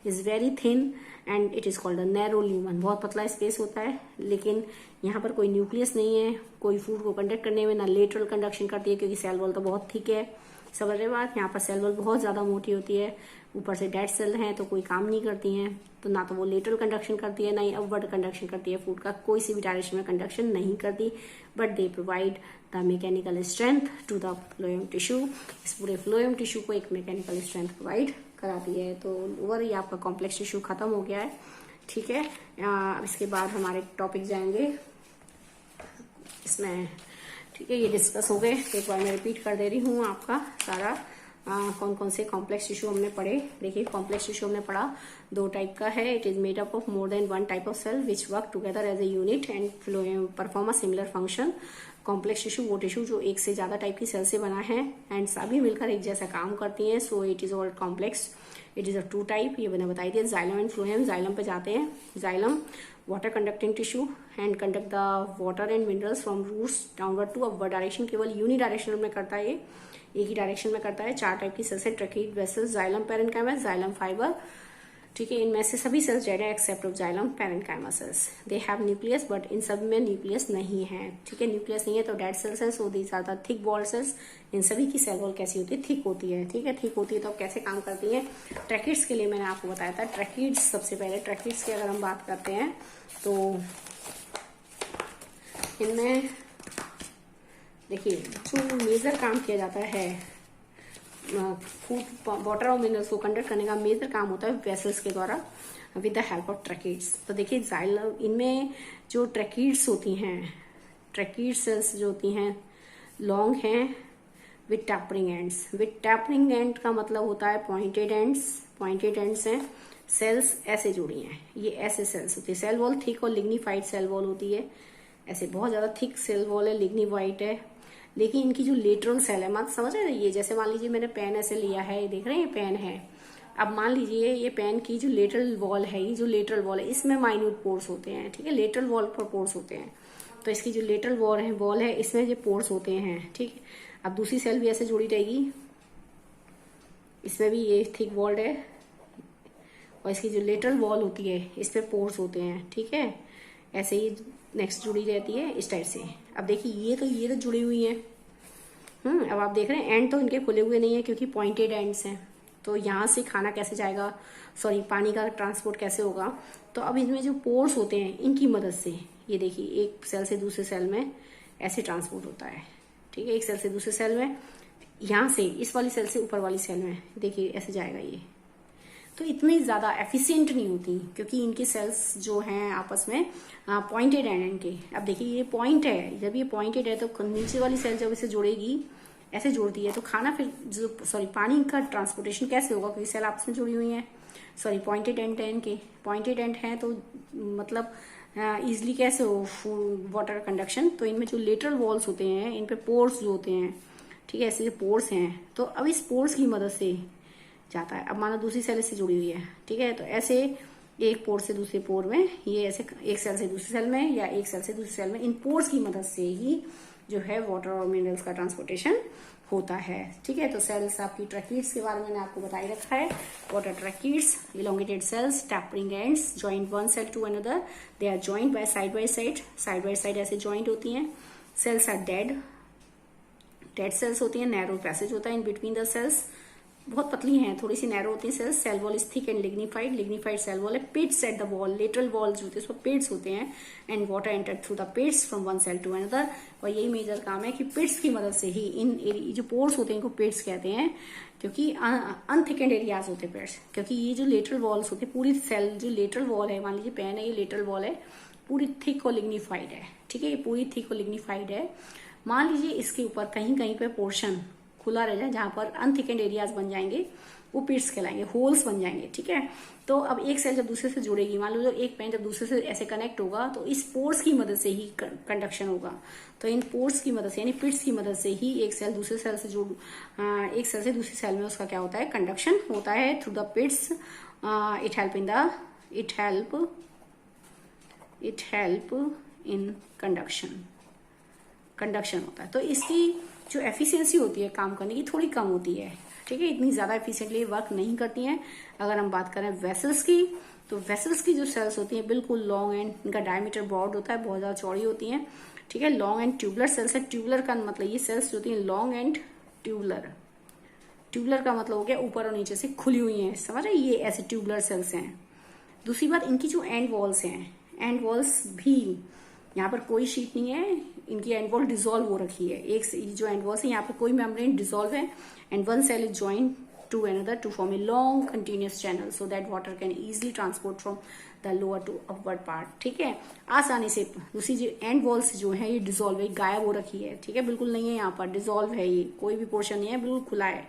is very thin and it is called a narrow lumen, बहुत पतला space होता है, लेकिन यहाँ पर कोई न्यूक्लियस नहीं है, कोई फूड को कंडक्ट करने में ना लेटरल कंडक्शन करती है, क्योंकि सेल वॉल तो बहुत थिक है। समझ रहे बात, यहाँ पर सेल वॉल बहुत ज्यादा मोटी होती है, ऊपर से डेड सेल हैं तो कोई काम नहीं करती हैं, तो ना तो वो लेटरल कंडक्शन करती है ना ही अपवर्ड कंडक्शन करती है, फूड का कोई सी भी डायरेक्शन में कंडक्शन नहीं करती, but they provide the mechanical strength to the phloem tissue. इस पूरे फ्लोएम टिश्यू को एक मैकेनिकल स्ट्रेंथ प्रोवाइड कराती है। तो ओवर ये आपका कॉम्प्लेक्स टिश्यू खत्म हो गया है, ठीक है। अब इसके बाद हमारे टॉपिक जाएंगे इसमें। ठीक है, ये डिस्कस हो गए। एक बार मैं रिपीट कर दे रही हूँ आपका सारा कौन कौन से कॉम्प्लेक्स टिश्यू हमने पढ़े। देखिए, कॉम्प्लेक्स टिश्यू हमने पढ़ा 2 टाइप का है। It is made up of more than 1 type of cell which work together as a unit and perform a similar function. Complex tissue वो टिश्यू जो एक से ज्यादा टाइप की सेल से बना है एंड सभी मिलकर एक जैसा काम करती हैं, सो it is all complex. It is a 2 type, ये मैंने बताई दिया। Xylem and phloem. जाइलम पे जाते हैं। Xylem water conducting tissue and conduct the water and minerals from roots downward to upward direction. केवल यूनि डायरेक्शन में करता है, ये एक ही डायरेक्शन में करता है। 4 टाइप की सेल्स है। Tracheid vessels, xylem parenchyma, xylem fibre. ठीक है, इनमें से सभी सेल्स डेड है except of xylem parenchyma cells. They have nucleus but इन सब में न्यूक्लियस नहीं है। ठीक है, न्यूक्लियस नहीं है तो डेड सेल्स है, so these are the thick wall cells. इन सभी की सेल वॉल कैसी होती है? थिक होती है। ठीक है, थिक होती है तो अब कैसे काम करती है? ट्रैकिड्स के लिए मैंने आपको बताया था। ट्रैकिड्स सबसे पहले, ट्रैकिड्स की अगर हम बात करते हैं तो इनमें देखिए जो मेजर काम किया जाता है फूड वाटर और मिनरल्स को कंडक्ट करने का मेजर काम होता है वेसल्स के द्वारा with the help of tracheids. तो देखिए जाइलम, इनमें जो ट्रैकिड्स होती हैं, ट्रैकिड सेल्स जो होती हैं लॉन्ग हैं with tapering ends. With tapering and का मतलब होता है पॉइंटेड एंड्स। पॉइंटेड एंड्स हैं, सेल्स ऐसे जुड़ी हैं, ये ऐसे सेल्स होती है। सेल वॉल थिक और लिग्निफाइड सेल वॉल होती है। ऐसे बहुत ज्यादा थिक सेल वॉल है, लिग्निफाइड है। लेकिन इनकी जो लेटरल सेल है, मत समझ रहे, ये जैसे मान लीजिए मैंने पेन ऐसे लिया है, ये देख रहे हैं ये पेन है। अब मान लीजिए ये पेन की जो लेटरल वॉल है, ये जो लेटरल वॉल है इसमें माइन्यूट पोर्स होते हैं। ठीक है, लेटरल वॉल पर पोर्स होते हैं। तो इसकी जो लेटरल वॉल है इसमें ये पोर्स होते हैं। ठीक है, अब दूसरी सेल भी ऐसे जुड़ी रहेगी, इसमें भी ये थिक वॉल्ड है और इसकी जो लेटरल वॉल होती है इस पे पोर्स होते हैं। ठीक है, ऐसे ही नेक्स्ट जुड़ी रहती है इस टाइप से। अब देखिए ये तो जुड़ी हुई है। अब आप देख रहे हैं एंड तो इनके खुले हुए नहीं है क्योंकि पॉइंटेड एंड्स हैं। तो यहाँ से खाना कैसे जाएगा, सॉरी पानी का ट्रांसपोर्ट कैसे होगा? तो अब इनमें जो पोर्स होते हैं इनकी मदद से ये देखिए एक सेल से दूसरे सेल में ऐसे ट्रांसपोर्ट होता है। ठीक है, एक सेल से दूसरे सेल में, यहाँ से इस वाली सेल से ऊपर वाली सेल में देखिए ऐसे जाएगा ये। तो इतनी ज्यादा एफिशिएंट नहीं होती क्योंकि इनके सेल्स जो हैं आपस में पॉइंटेड हैं इनके। अब देखिए ये पॉइंट है, जब ये पॉइंटेड है तो नीचे वाली सेल जब इसे जोड़ेगी, ऐसे जोड़ती है तो खाना फिर जो सॉरी पानी का ट्रांसपोर्टेशन कैसे होगा? क्योंकि सेल आपस में जुड़ी हुई हैं। सॉरी पॉइंटेड एंड है इनके, पॉइंटेड एंड है तो मतलब इजिली कैसे हो वाटर कंडक्शन? तो इनमें जो लेटरल वॉल्स होते हैं इन पे पोर्स जो होते हैं, ठीक है, ऐसे पोर्स हैं। तो अब इस पोर्स की मदद से जाता है। अब मानो दूसरी सेल से जुड़ी हुई है, ठीक है, तो ऐसे एक पोर से दूसरे पोर में, ये ऐसे एक सेल से दूसरी सेल में या एक सेल से दूसरी सेल में, इन पोर्स की मदद से ही जो है वाटर और मिनरल्स का ट्रांसपोर्टेशन होता है। ठीक है, तो सेल्स आपकी ट्रैकिड्स के बारे में मैंने आपको बता ही रखा है। What are tracheids? Elongated cells, tapering ends, joint one cell to another, they are joint by side by side ऐसे जॉइंट होती हैं। सेल्स आर डेड सेल्स होती हैं। नैरो पैसेज होता है इन बिटवीन द सेल्स, बहुत पतली हैं, थोड़ी सी नैरो होती है cells. Cell wall is thick and lignified cell wall है। Pits at the wall, lateral wall जो होती है उसमें पिट्स होते हैं and water enter through the pits from one cell to another. और यही मेजर काम है कि पिट्स की मदद से ही इन जो पोर्स होते हैं इनको पिट्स कहते हैं क्योंकि अनथिकेंड एरियाज होते हैं पिट्स। क्योंकि ये जो लेटरल वॉल्स होते हैं, पूरी सेल जो लेटरल वॉल है, मान लीजिए पेन है, ये लेटरल वॉल है, पूरी थिक और लिग्निफाइड है। ठीक है, ये पूरी थिक और लिग्निफाइड है। मान लीजिए इसके ऊपर कहीं कहीं पे पोर्शन खुला रह जाए जहां पर अनथिकेंड एरियाज बन जाएंगे, वो पिट्स कहलाएंगे, होल्स बन जाएंगे। ठीक है, तो अब एक सेल जब दूसरे से जुड़ेगी, मान लो जो एक पेन जब दूसरे से ऐसे कनेक्ट होगा तो इस पोर्स की मदद से ही कंडक्शन होगा। तो इन पोर्स की मदद से यानी पिट्स की मदद से ही एक सेल दूसरे सेल से जुड़ एक सेल से दूसरी सेल में उसका क्या होता है? कंडक्शन होता है through the pits. It help in conduction होता है। तो इसकी जो एफिशिएंसी होती है काम करने की थोड़ी कम होती है। ठीक है, इतनी ज्यादा एफिशिएंटली वर्क नहीं करती हैं। अगर हम बात करें वेसल्स की, तो वेसल्स की जो सेल्स होती हैं बिल्कुल लॉन्ग एंड, इनका डायमीटर ब्रॉड होता है, बहुत ज्यादा चौड़ी होती हैं। ठीक है, लॉन्ग एंड ट्यूबुलर सेल्स है। ट्यूबुलर का मतलब ये सेल्स जो होती है लॉन्ग एंड ट्यूबुलर। ट्यूबुलर का मतलब हो गया ऊपर और नीचे से खुली हुई है, समझ रहे, ये ऐसे ट्यूबुलर सेल्स हैं। दूसरी बात, इनकी जो एंड वॉल्स हैं, एंड वॉल्स भी यहाँ पर कोई शीट नहीं है, इनकी एंड वॉल डिसॉल्व हो रखी है। एक जो एंड वॉल्स है यहाँ पर कोई मेम्ब्रेन डिसॉल्व है and one cell is join to another to form a long continuous channel so that water can easily transport from the lower to upward part. ठीक है, आसानी से। दूसरी जो एंड वॉल्स जो है ये डिसॉल्व है, गायब हो रखी है, ठीक है, बिल्कुल नहीं है यहाँ पर, डिसॉल्व है, ये कोई भी पोर्शन नहीं है, बिल्कुल खुला है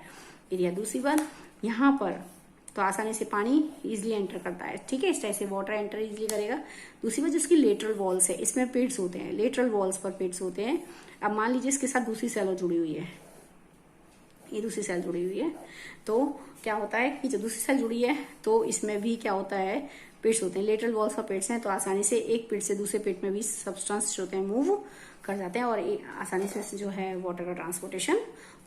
एरिया। दूसरी बात यहाँ पर तो आसानी से पानी इजिली एंटर करता है, ठीक है, इस टाइप से वाटर एंटर इजिली करेगा। दूसरी बात जिसकी लेटरल वॉल्स है, इसमें पिट्स होते हैं, लेटरल वॉल्स पर पिट्स होते हैं। अब मान लीजिए इसके साथ दूसरी सेल जुड़ी हुई है, ये दूसरी सेल जुड़ी हुई है, तो क्या होता है कि जब दूसरी सेल जुड़ी है तो इसमें भी क्या होता है, पिट्स होते हैं, लेटरल वॉल्स पर पिट्स हैं, तो आसानी से एक पिट से दूसरे पिट में भी सब्सटेंस होते हैं मूव कर जाते हैं और आसानी से जो है वाटर का ट्रांसपोर्टेशन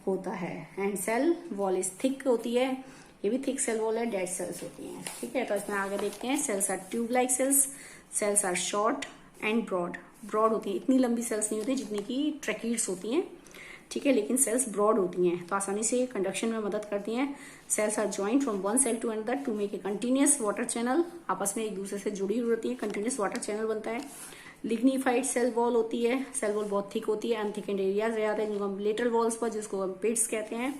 होता है। And cell wall is thick होती है, ये भी थिक सेल वॉल है, डेड सेल्स होती हैं, ठीक है। तो इसमें आगे देखते हैं, cells are tube like cells, cells are short and broad, broad होती हैं, इतनी लंबी सेल्स नहीं होती जितनी की ट्रैकीड्स होती हैं, ठीक है, लेकिन सेल्स ब्रॉड होती हैं तो आसानी से कंडक्शन में मदद करती हैं। Cells are joint from one cell to another to make a continuous water channel, आपस में एक दूसरे से जुड़ी हुई होती है, कंटिन्यूअस वाटर चैनल बनता है। लिग्निफाइड सेल वॉल होती है, सेल वॉल बहुत थिक होती है, अनथिकेंड एरियाज रह जाते हैं जिनको हम लेटरल वॉल्स पर, जिसको हम पिट्स कहते हैं।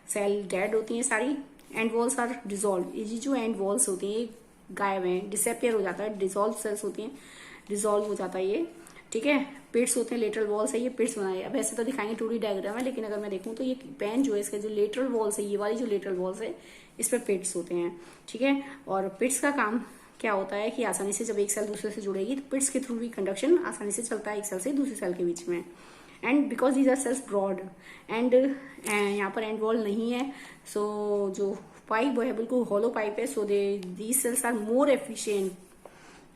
सेल डेड होती हैं सारी। एंड वॉल्स आर डिसॉल्व, ये जो एंड वॉल्स होती हैं गायब हैं, डिसअपियर हो जाता है, डिसॉल्व सेल्स होती हैं, डिसॉल्व हो जाता है ये, ठीक है। पिट्स होते हैं, लेटरल वॉल्स है, ये पिट्स बनाए। अब ऐसे तो दिखाएंगे 2D डायग्राम है, लेकिन अगर मैं देखूं तो ये पेन जो है इसका जो लेटरल वॉल्स है, ये वाली जो लेटरल वॉल्स है इस पर पिट्स होते हैं, ठीक है। और पिट्स का काम क्या होता है कि आसानी से जब एक सेल दूसरे से जुड़ेगी तो पिट्स के थ्रू भी कंडक्शन आसानी से चलता है एक सेल से दूसरी सेल के बीच में। And because these are cells broad and यहाँ पर एंड वॉल नहीं है, सो जो पाइप है बिल्कुल हॉलो पाइप है, so these cells are more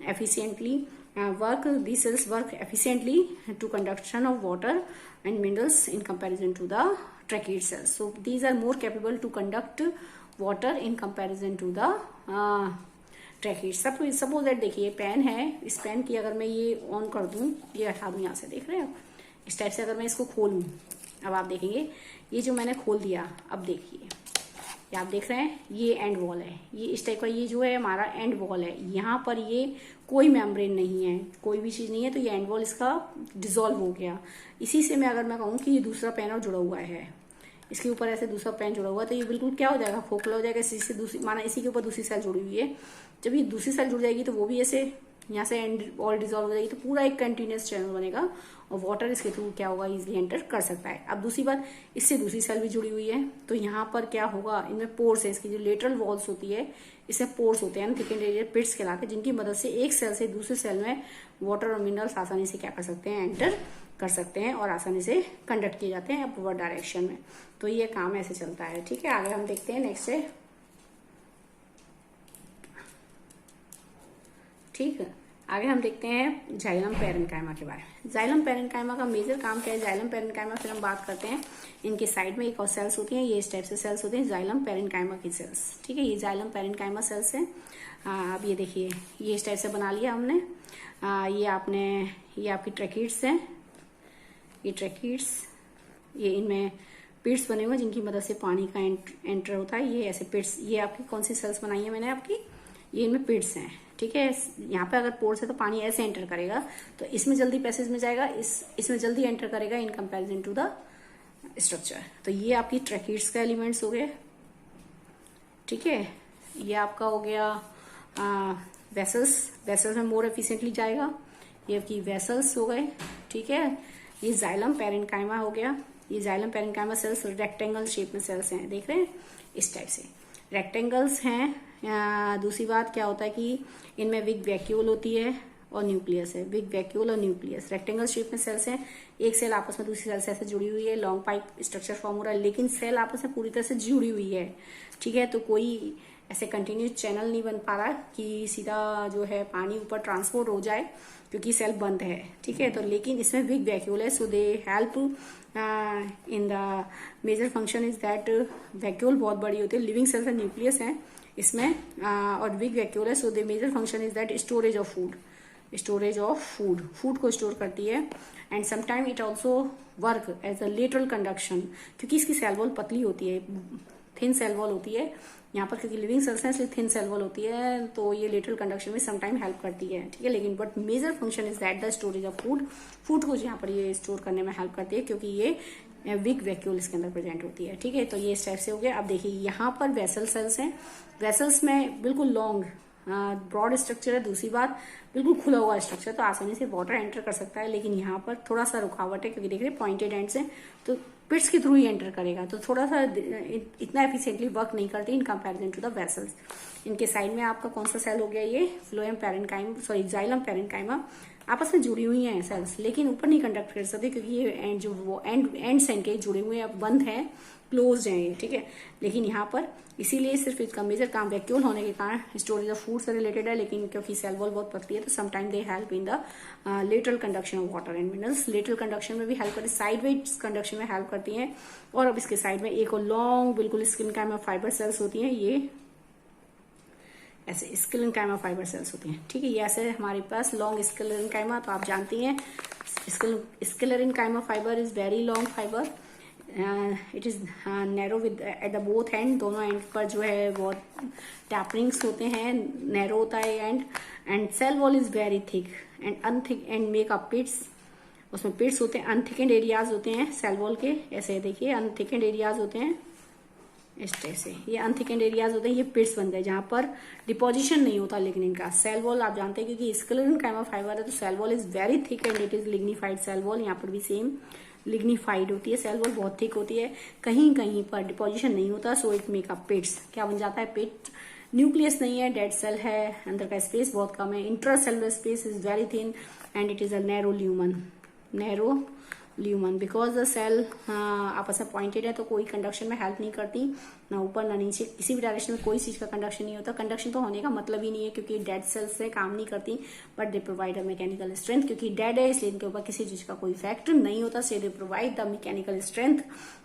efficiently these cells work efficiently to conduction of water and minerals in comparison to the tracheids cells. So these are more capable to conduct water in comparison to the tracheids. Suppose that देखिए pen है, इस pen की अगर मैं ये on कर दूं, ये हटा दूं यहाँ से, देख रहे हैं आप, इस टाइप से अगर मैं इसको खोलूं, अब आप देखेंगे ये जो मैंने खोल दिया, अब देखिए ये आप देख रहे हैं, ये एंड वॉल है, ये इस टाइप का, ये जो है हमारा एंड वॉल है, यहाँ पर ये कोई मेम्ब्रेन नहीं है, कोई भी चीज नहीं है, तो ये एंड वॉल इसका डिसॉल्व हो गया। इसी से मैं अगर मैं कहूँ कि ये दूसरा पेन और जुड़ा हुआ है, इसके ऊपर ऐसे दूसरा पेन जुड़ा हुआ है, तो ये बिल्कुल क्या हो जाएगा, खोखला हो जाएगा। इसी से दूसरी, माना इसी के ऊपर दूसरी सेल जुड़ी हुई है, जब ये दूसरी सेल जुड़ जाएगी तो वो भी ऐसे यहाँ से एंड वॉल डिसॉल्व हो जाएगी, तो पूरा एक कंटिन्यूअस चैनल बनेगा और वाटर इसके थ्रू क्या होगा, इजिली एंटर कर सकता है। अब दूसरी बात, इससे दूसरी सेल भी जुड़ी हुई है, तो यहाँ पर क्या होगा, इनमें पोर्स है, इसकी जो लेटरल वॉल्स होती है इसमें पोर्स होते हैं, थिकेंड एरिया पिट्स कहलाते हैं, जिनकी मदद से एक सेल से दूसरे सेल में वाटर और मिनरल्स आसानी से क्या कर सकते हैं, एंटर कर सकते हैं और आसानी से कंडक्ट किए जाते हैं अपवर्ड डायरेक्शन में। तो ये काम ऐसे चलता है, ठीक है। आगे हम देखते हैं नेक्स्ट है, ठीक है, आगे हम देखते हैं जाइलम पैरेन्काइमा के बारे में। जाइलम पैरेन्काइमा का मेजर काम क्या है, जाइलम पैरेन्काइमा फिर हम बात करते हैं। इनके साइड में एक और सेल्स होती हैं, ये इस टाइप से सेल्स होते हैं, जाइलम पैरेन्काइमा की सेल्स, ठीक है, ये जाइलम पैरेन्काइमा सेल्स है। अब ये देखिए, ये इस टाइप से बना लिया हमने, ये आपकी ट्रैकीड्स हैं, ये ट्रैकीड्स, ये इनमें पिट्स बने हुए जिनकी मदद से पानी का एंटर होता है, ये ऐसे पिट्स, ये आपकी कौन सी सेल्स बनाई है मैंने आपकी, ये इनमें पिट्स हैं, ठीक है। यहाँ पे अगर पोर्स है तो पानी ऐसे एंटर करेगा, तो इसमें जल्दी पैसेज में जाएगा, इसमें जल्दी एंटर करेगा in comparison to the structure. तो ये आपकी ट्रैकीड्स का एलिमेंट्स हो गए, ठीक है। ये आपका हो गया वेसल्स में मोर एफिशिएंटली जाएगा, ये आपकी वेसल्स हो गए, ठीक है। ये जाइलम पैरेन्काइमा हो गया, ये xylem parenchyma sales rectangle shape में सेल्स हैं, देख रहे हैं, इस टाइप से रेक्टेंगल्स हैं। दूसरी बात क्या होता है कि इनमें विग वैक्यूल होती है और न्यूक्लियस है, विग वैक्यूल और न्यूक्लियस, रेक्टेंगल शेप में सेल्स हैं, एक सेल आपस में दूसरी सेल से ऐसे जुड़ी हुई है, लॉन्ग पाइप स्ट्रक्चर फॉर्म हो रहा है, लेकिन सेल आपस में पूरी तरह से जुड़ी हुई है, ठीक है। तो कोई ऐसे कंटिन्यूस चैनल नहीं बन पा रहा कि सीधा जो है पानी ऊपर ट्रांसपोर्ट हो जाए, क्योंकि सेल बंद है, ठीक है। तो लेकिन इसमें विग वैक्यूल है, so they help in the major function is that vacuole बहुत बड़ी होती है, लिविंग सेल्स एंड न्यूक्लियस है इसमें, और विग वैक्यूल है, so the major function is that storage of food को स्टोर करती है। And sometime it also work as a lateral conduction, क्योंकि इसकी सेल वॉल पतली होती है, थिन सेल वॉल होती है यहाँ पर, क्योंकि लिविंग सेल्स हैं इसलिए थिन सेल वॉल होती है, तो ये लेटरल कंडक्शन में समटाइम हेल्प करती है, ठीक है। लेकिन but major function is that the storage of food को यहाँ पर ये स्टोर करने में हेल्प करती है, क्योंकि ये विग वैक्यूल इसके अंदर प्रेजेंट होती है। ठीक है, तो ये इस टाइप से हो गया। अब देखिए यहाँ पर वेसल सेल्स हैं, वेसल्स में बिल्कुल लॉन्ग ब्रॉड स्ट्रक्चर है। दूसरी बात बिल्कुल खुला हुआ स्ट्रक्चर, तो आसानी से वाटर एंटर कर सकता है, लेकिन यहाँ पर थोड़ा सा रुकावट है क्योंकि देख रहे हैं पॉइंटेड एंड्स हैं, तो पिट्स के थ्रू ही एंटर करेगा, तो थोड़ा सा इतना एफिशिएंटली वर्क नहीं करती in comparison to the vessels. इनके साइड में आपका कौन सा सेल हो गया, ये phloem parenchyma, sorry xylem parenchyma, आपस में जुड़ी हुई हैं सेल्स, लेकिन ऊपर नहीं कंडक्ट कर सकते क्योंकि ये एंड जो वो एंड्स इनके जुड़े हुए हैं, बंद हैं, क्लोज हैं ये। ठीक है, लेकिन यहाँ पर इसीलिए सिर्फ इसका मेजर काम वैक्यूल होने के कारण स्टोरेज ऑफ फूड से रिलेटेड है, लेकिन क्योंकि सेल वॉल बहुत पतली है तो sometime they help in the lateral conduction of water and minerals. Lateral conduction में भी हेल्प करती है, साइड वेज कंडक्शन में हेल्प करती हैं। और अब इसके साइड में एक और लॉन्ग बिल्कुल स्किलेनकाइमा फाइबर सेल्स होती हैं, ये ऐसे स्किलेनकाइमा फाइबर सेल्स होती हैं। ठीक है, ये ऐसे हमारे पास लॉन्ग स्किलेनकाइमा, तो आप जानती हैं sclerenchyma fibre is very long fibre, it is narrow with at the both end, दोनों एंड पर जो है वो टैपरिंग्स होते हैं, नैरो होता है and cell wall is very thick and unthick and make up pits, उसमें पिट्स होते हैं, अनथिकेंड एरियाज होते हैं सेल वॉल के, ऐसे देखिए अनथिकेंड एरियाज होते हैं इस तरह से, ये अनथिकेंड एरियाज होते हैं, ये पिट्स बनते हैं जहां पर डिपोजिशन नहीं होता लिग्निन का। सेल वॉल आप जानते हैं क्योंकि स्क्लेरेनकाइमा फाइबर है तो cell wall is very thick and it is lignified cell wall, यहाँ पर भी सेम लिग्निफाइड होती है, सेल वॉल बहुत थिक होती है, कहीं कहीं पर डिपोजिशन नहीं होता, सो इट मेक अप पिट्स। क्या बन जाता है, पिट, न्यूक्लियस नहीं है, डेड सेल है, अंदर का स्पेस बहुत कम है, intracellular space is very thin and it is a narrow lumen because the cell आपस में पॉइंटेड है तो कोई कंडक्शन में हेल्प नहीं करती, ना ऊपर ना नीचे, किसी भी डायरेक्शन में कोई चीज का कंडक्शन नहीं होता। कंडक्शन तो होने का मतलब ही नहीं है क्योंकि डेड सेल्स से काम नहीं करती, but they provide a mechanical strength, क्योंकि डेड है इसलिए इनके ऊपर किसी चीज का कोई इफेक्ट नहीं होता, so they provide the mechanical strength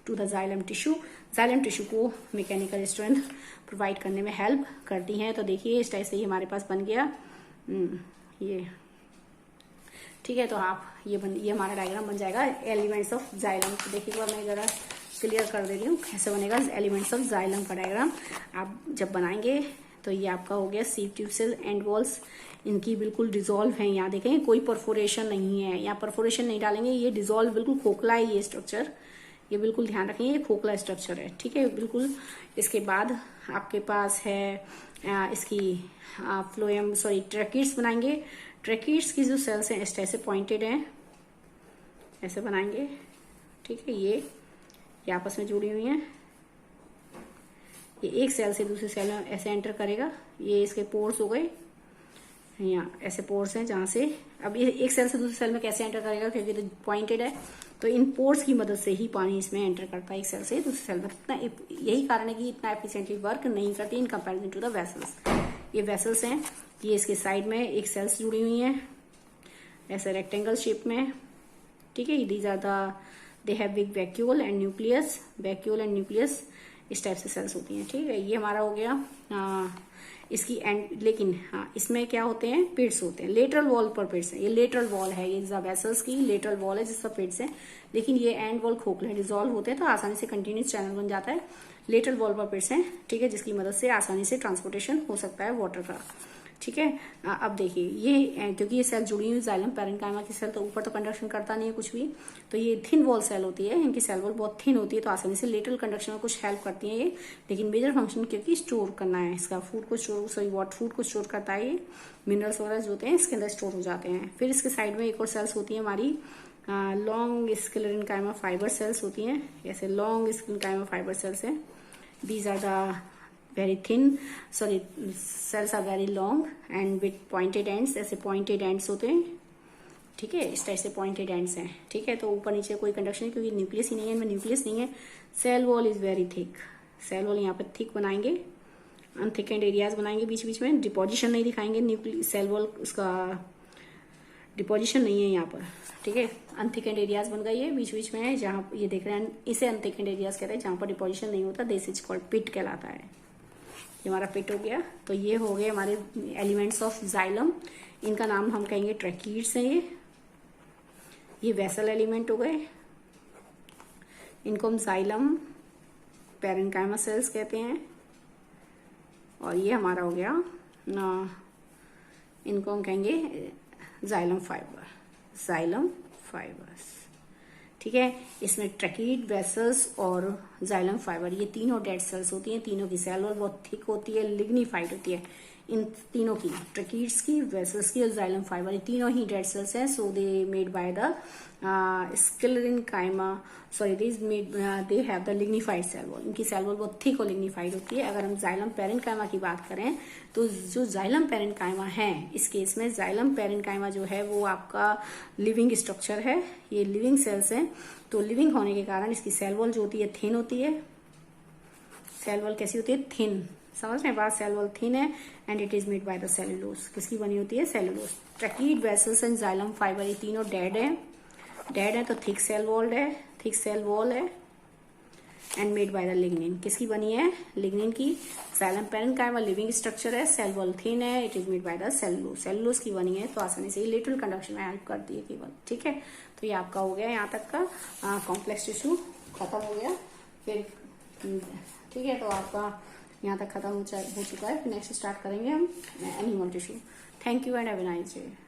to the xylem tissue. Xylem tissue को मैकेनिकल स्ट्रेंथ प्रोवाइड करने में हेल्प करती हैं। तो देखिए इस टाइप से ही हमारे पास बन गया ये। ठीक है, तो आप ये हमारा डायग्राम बन जाएगा एलिमेंट्स ऑफ जाइलम। तो देखिए मैं जरा क्लियर कर दे रही हूँ कैसे बनेगा एलिमेंट्स ऑफ जाइलम का डायग्राम। आप जब बनाएंगे तो ये आपका हो गया sieve tube cell, and walls इनकी बिल्कुल डिजोल्व है, यहाँ देखें कोई परफोरेशन नहीं है, यहाँ परफोरेशन नहीं डालेंगे, ये डिजोल्व बिल्कुल खोखला है ये स्ट्रक्चर, ये बिल्कुल ध्यान रखें ये खोखला स्ट्रक्चर है। ठीक है, बिल्कुल। इसके बाद आपके पास है इसकी फ्लोएम सॉरी ट्रैकिड्स बनाएंगे। ट्रैकिड्स की जो सेल्स हैं इस तरह से पॉइंटेड हैं, ऐसे बनाएंगे। ठीक है, ये आपस में जुड़ी हुई हैं, ये एक सेल से दूसरे सेल में ऐसे एंटर करेगा, ये इसके पोर्स हो गए, यहाँ ऐसे पोर्स हैं जहां से अब ये एक सेल से दूसरे सेल में कैसे एंटर करेगा क्योंकि तो पॉइंटेड है, तो इन पोर्स की मदद से ही पानी इसमें एंटर करता है एक सेल से दूसरे सेल में। इतना यही कारण है कि इतना एफिशिएंटली वर्क नहीं करती in comparison to the vessels. ये वेसल्स हैं, ये इसके साइड में एक सेल्स जुड़ी हुई हैं ऐसे रेक्टेंगल शेप में। ठीक है, these are the they have big vacuole and nucleus, इस टाइप से सेल्स होती हैं। ठीक है, ये हमारा हो गया इसकी एंड, लेकिन हाँ इसमें क्या होते हैं, पिट्स होते हैं, लेटरल वॉल पर पिट्स है, ये लेटरल वॉल है, ये वेसल्स की लेटरल वॉल है जिसका पिट्स है, लेकिन ये एंड वॉल खोखले डिजोल्व होते हैं तो आसानी से कंटिन्यूस चैनल बन जाता है। लेटरल वॉल पर पिट्स हैं, ठीक है, जिसकी मदद से आसानी से ट्रांसपोर्टेशन हो सकता है वाटर का। ठीक है, अब देखिए ये क्योंकि ये सेल जुड़ी हुई जाइलम पैरेन्काइमा की सेल, तो ऊपर तो कंडक्शन करता नहीं है कुछ भी, तो ये थिन वॉल सेल होती है, इनकी सेल वॉल बहुत थिन होती है तो आसानी से लेटरल कंडक्शन में कुछ हेल्प करती है ये, लेकिन मेजर फंक्शन क्योंकि स्टोर करना है इसका, फूड को स्टोर करता है, ये मिनरल्स वगैरह जो होते हैं इसके अंदर स्टोर हो जाते हैं। फिर इसके साइड में एक और सेल्स होती है हमारी लॉन्ग स्क्लेरेनकाइमा फाइबर सेल्स होती हैं, ऐसे लॉन्ग स्क्लेरेनकाइमा फाइबर सेल्स हैं, these are the very thin cells are very long and with pointed ends, ऐसे pointed ends होते हैं। ठीक है, इस टाइप से pointed ends हैं। ठीक है, तो ऊपर नीचे कोई कंडक्शन नहीं क्योंकि न्यूक्लियस ही नहीं है, इनमें न्यूक्लियस नहीं है। Cell wall is very thick, cell wall यहाँ पे थिक बनाएंगे, अनथिकेंड एरियाज बनाएंगे, बीच बीच में डिपोजिशन नहीं दिखाएंगे, न्यूक्लियस सेल वॉल उसका डिपोजिशन नहीं है यहाँ पर। ठीक है, अनथिकेंड एरियाज बन गई है बीच बीच में, जहाँ ये देख रहे हैं इसे अनथिकेंड एरियाज कहते हैं, जहाँ पर डिपोजिशन नहीं होता, दिस इज कॉल्ड पिट कहलाता है। ये हमारा पिट हो गया। तो ये हो गए हमारे एलिमेंट्स ऑफ जाइलम, इनका नाम हम कहेंगे ट्रैकिड्स हैं। ये वेसल एलिमेंट हो गए, इनको हम जाइलम पैरेन्काइमा सेल्स कहते हैं। और ये हमारा हो गया इनको हम कहेंगे जाइलम फाइबर्स। ठीक ठीक है। इसमें ट्रैकीड, वेसल्स और जाइलम फाइबर, ये तीनों डेड सेल्स होती हैं। तीनों की सेल वॉल बहुत थिक होती है, लिग्निफाइड होती है। इन तीनों की, ट्रैकीड्स की, वेसल्स की और जाइलम फाइबर, ये तीनों ही डेड सेल्स हैं। So they made by the sclerenchyma, sorry they have the lignified cell wall. इनकी सेल वॉल बहुत थिक और लिग्निफाइड होती है। अगर हम जाइलम पेरेन्काइमा की बात करें तो जो जाइलम पेरेन्काइमा है, इस केस में जाइलम पेरेन्काइमा जो है वो आपका लिविंग स्ट्रक्चर है, ये लिविंग सेल्स हैं। तो लिविंग होने के कारण इसकी सेल वॉल जो होती है थिन होती है। सेल वॉल कैसी होती है? थिन। समझ रहे हैं बात? सेल वॉल थिन है and it is made by the cellulose. किसकी बनी होती है? Cellulose. Tracheid, vessels and xylem fibre, ये तीनों डेड है। डेड है तो थिक सेल वॉल है, थिक सेल वॉल है and made by the lignin. किसकी बनी है? लिग्निन की। जाइलम पेरेन्काइमा लिविंग स्ट्रक्चर है, सेल वॉल थिन है, it is made by the cellulose. Cellulose की बनी है तो आसानी से लेटरल कंडक्शन में हेल्प करती है केवल। ठीक है, तो ये आपका हो गया यहाँ तक का कॉम्प्लेक्स टिश्यू खत्म हो गया। फिर ठीक है, तो आपका यहाँ तक खत्म हो चुका है। नेक्स्ट स्टार्ट करेंगे हम animal tissue. Thank you and have a nice day.